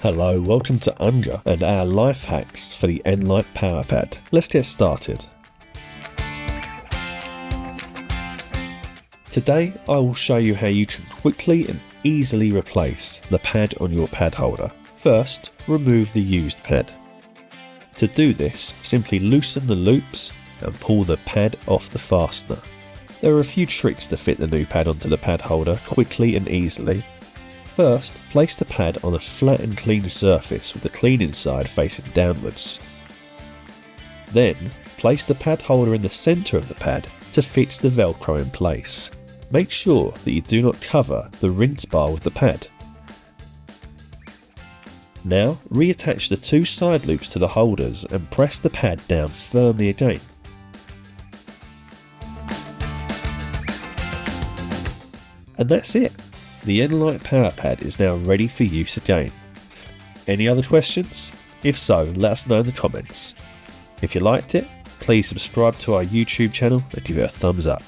Hello, welcome to UNGER and our life hacks for the nLITE PowerPad. Let's get started. Today I will show you how you can quickly and easily replace the pad on your pad holder. First, remove the used pad. To do this, simply loosen the loops and pull the pad off the fastener. There are a few tricks to fit the new pad onto the pad holder quickly and easily. First, place the pad on a flat and clean surface with the cleaning side facing downwards. Then, place the pad holder in the centre of the pad to fit the Velcro in place. Make sure that you do not cover the rinse bar with the pad. Now, reattach the two side loops to the holders and press the pad down firmly again. And that's it. The nLITE PowerPad is now ready for use again. Any other questions? If so, let us know in the comments. If you liked it, please subscribe to our YouTube channel and give it a thumbs up.